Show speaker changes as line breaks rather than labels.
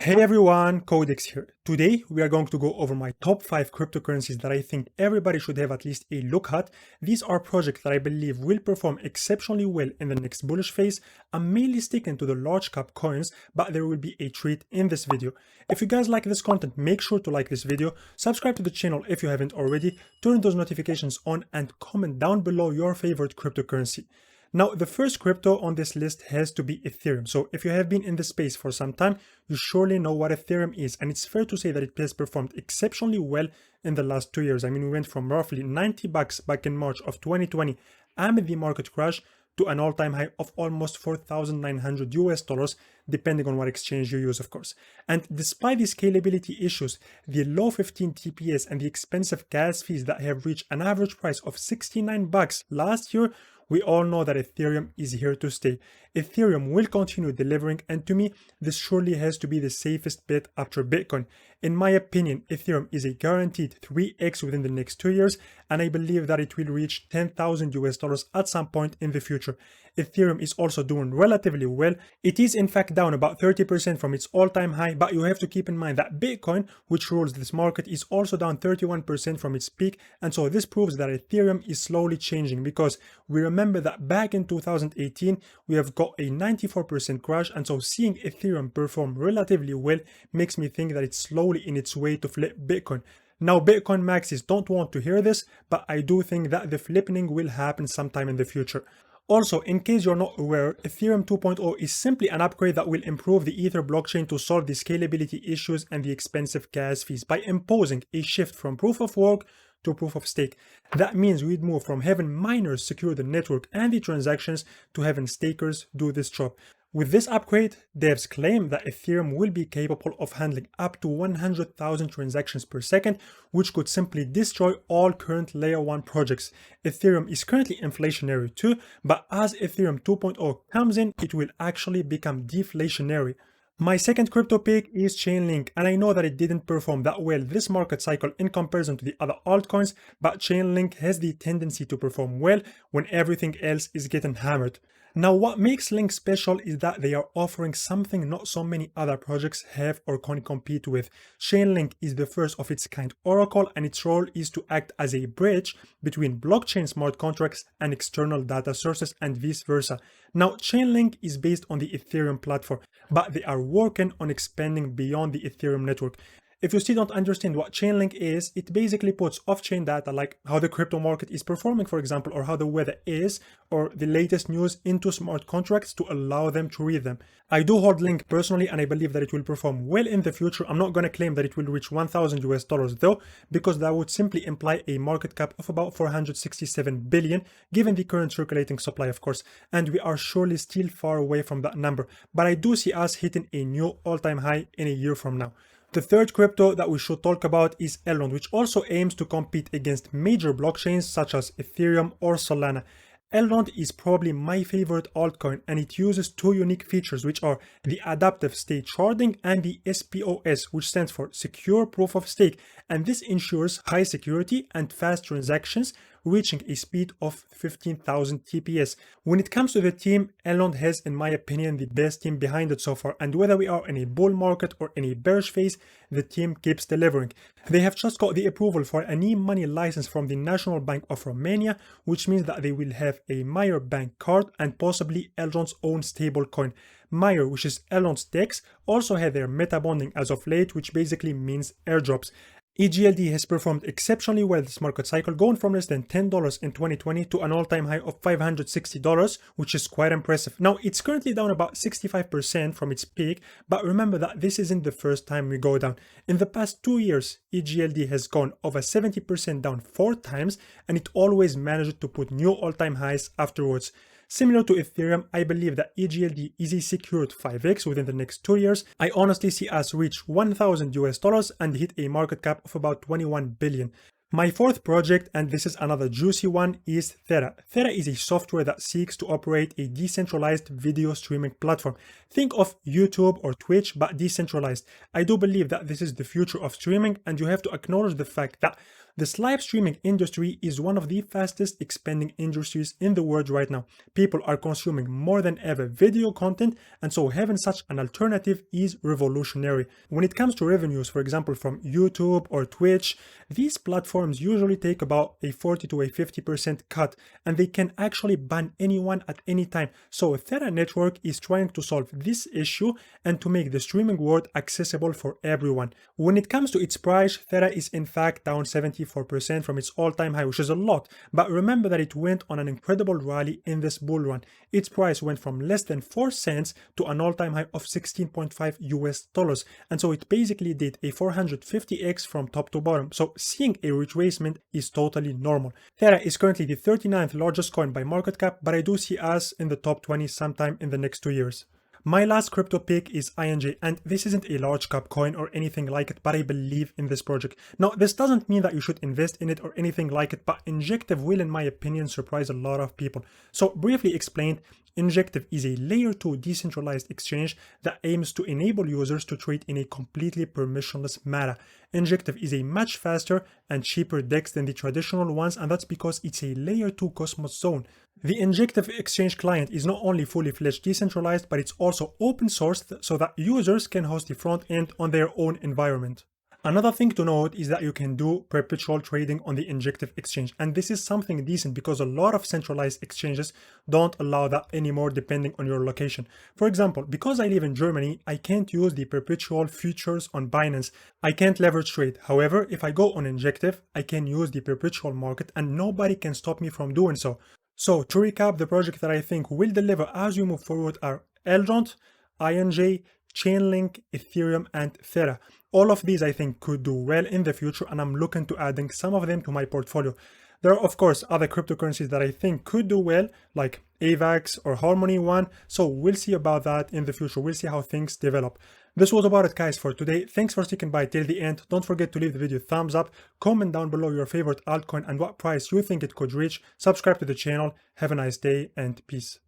Hey everyone, Codex here. Today we are going to go over my top 5 cryptocurrencies that I think everybody should have at least a look at. These are projects that I believe will perform exceptionally well in the next bullish phase. I'm mainly sticking to the large cap coins, but there will be a treat in this video. If you guys like this content, make sure to like this video, subscribe to the channel if you haven't already, turn those notifications on and comment down below your favorite cryptocurrency. Now, the first crypto on this list has to be Ethereum. So if you have been in the space for some time, you surely know what Ethereum is. And it's fair to say that it has performed exceptionally well in the last 2 years. I mean, we went from roughly $90 back in March of 2020 amid the market crash to an all-time high of almost 4,900 US dollars, depending on what exchange you use, of course. And despite the scalability issues, the low 15 TPS and the expensive gas fees that have reached an average price of $69 last year, we all know that Ethereum is here to stay. Ethereum will continue delivering, and to me, this surely has to be the safest bet after Bitcoin. In my opinion, Ethereum is a guaranteed 3x within the next 2 years, and I believe that it will reach 10,000 US dollars at some point in the future. Ethereum is also doing relatively well. It is in fact down about 30% from its all-time high, but you have to keep in mind that Bitcoin, which rules this market, is also down 31% from its peak, and so this proves that Ethereum is slowly changing, because we remember that back in 2018 we have got a 94% crash, and so seeing Ethereum perform relatively well makes me think that it's slowly in its way to flip Bitcoin. Now, Bitcoin maxis don't want to hear this, but I do think that the flipping will happen sometime in the future. Also, in case you're not aware, Ethereum 2.0 is simply an upgrade that will improve the Ether blockchain to solve the scalability issues and the expensive gas fees by imposing a shift from proof of work to proof of stake. That means we'd move from having miners secure the network and the transactions to having stakers do this job. With this upgrade, devs claim that Ethereum will be capable of handling up to 100,000 transactions per second, which could simply destroy all current layer 1 projects. Ethereum is currently inflationary too, but as Ethereum 2.0 comes in, it will actually become deflationary. My second crypto pick is Chainlink, and I know that it didn't perform that well this market cycle in comparison to the other altcoins, but Chainlink has the tendency to perform well when everything else is getting hammered. Now, what makes Link special is that they are offering something not so many other projects have or can compete with. Chainlink is the first of its kind oracle, and its role is to act as a bridge between blockchain smart contracts and external data sources and vice versa. Now, Chainlink is based on the Ethereum platform, but they are working on expanding beyond the Ethereum network. If you still don't understand what Chainlink is, it basically puts off-chain data like how the crypto market is performing, for example, or how the weather is, or the latest news into smart contracts to allow them to read them. I do hold Link personally, and I believe that it will perform well in the future. I'm not going to claim that it will reach 1,000 US dollars though, because that would simply imply a market cap of about 467 billion, given the current circulating supply, of course, and we are surely still far away from that number. But I do see us hitting a new all-time high in a year from now. The third crypto that we should talk about is Elgen, which also aims to compete against major blockchains such as Ethereum or Solana. Elgen is probably my favorite altcoin, and it uses two unique features, which are the adaptive state sharding and the SPOS, which stands for Secure Proof of Stake, and this ensures high security and fast transactions, reaching a speed of 15,000 TPS. When it comes to the team, Elgen has, in my opinion, the best team behind it so far, and whether we are in a bull market or in a bearish phase, the team keeps delivering. They have just got the approval for an e-money license from the National Bank of Romania, which means that they will have a Mayer bank card and possibly Elgen's own stablecoin. Mayer, which is Elgen's DEX, also had their meta bonding as of late, which basically means airdrops. EGLD has performed exceptionally well this market cycle, going from less than $10 in 2020 to an all-time high of $560, which is quite impressive. Now, it's currently down about 65% from its peak, but remember that this isn't the first time we go down. In the past 2 years, EGLD has gone over 70% down 4 times, and it always managed to put new all-time highs afterwards. Similar to Ethereum, I believe that EGLD is a secured 5x within the next 2 years. I honestly see us reach 1,000 US dollars and hit a market cap of about 21 billion. My fourth project, and this is another juicy one, is Thera. Thera is a software that seeks to operate a decentralized video streaming platform. Think of YouTube or Twitch, but decentralized. I do believe that this is the future of streaming, and you have to acknowledge the fact that This live streaming industry is one of the fastest expanding industries in the world right now. People are consuming more than ever video content, and so having such an alternative is revolutionary. When it comes to revenues, for example, from YouTube or Twitch, these platforms usually take about a 40 to a 50% cut, and they can actually ban anyone at any time. So Thera Network is trying to solve this issue and to make the streaming world accessible for everyone. When it comes to its price, Thera is in fact down 74% from its all-time high, which is a lot, but remember that it went on an incredible rally in this bull run. Its price went from less than 4 cents to an all-time high of 16.5 US dollars, and so it basically did a 450x from top to bottom. So seeing a retracement is totally normal. Thera is currently the 39th largest coin by market cap, but I do see us in the top 20 sometime in the next 2 years. My last crypto pick is INJ, and this isn't a large cap coin or anything like it, but I believe in this project. Now, this doesn't mean that you should invest in it or anything like it, but Injective will, in my opinion, surprise a lot of people. So, briefly explained, Injective is a layer 2 decentralized exchange that aims to enable users to trade in a completely permissionless manner. Injective is a much faster and cheaper DEX than the traditional ones, and that's because it's a layer 2 Cosmos zone. The Injective exchange client is not only fully fledged decentralized, but it's also open sourced so that users can host the front end on their own environment. Another thing to note is that you can do perpetual trading on the Injective exchange, and this is something decent because a lot of centralized exchanges don't allow that anymore depending on your location. For example, because I live in Germany, I can't use the perpetual futures on Binance. I can't leverage trade. However, if I go on Injective, I can use the perpetual market and nobody can stop me from doing so. So to recap, the project that I think will deliver as we move forward are Elgen, INJ, Chainlink, Ethereum, and Thera. All of these I think could do well in the future, and I'm looking to adding some of them to my portfolio. There are of course other cryptocurrencies that I think could do well, like AVAX or Harmony One, so we'll see about that in the future. We'll see how things develop. This was about it, guys, for today. Thanks for sticking by till the end. Don't forget to leave the video a thumbs up, comment down below your favorite altcoin and what price you think it could reach, subscribe to the channel. Have a nice day and peace.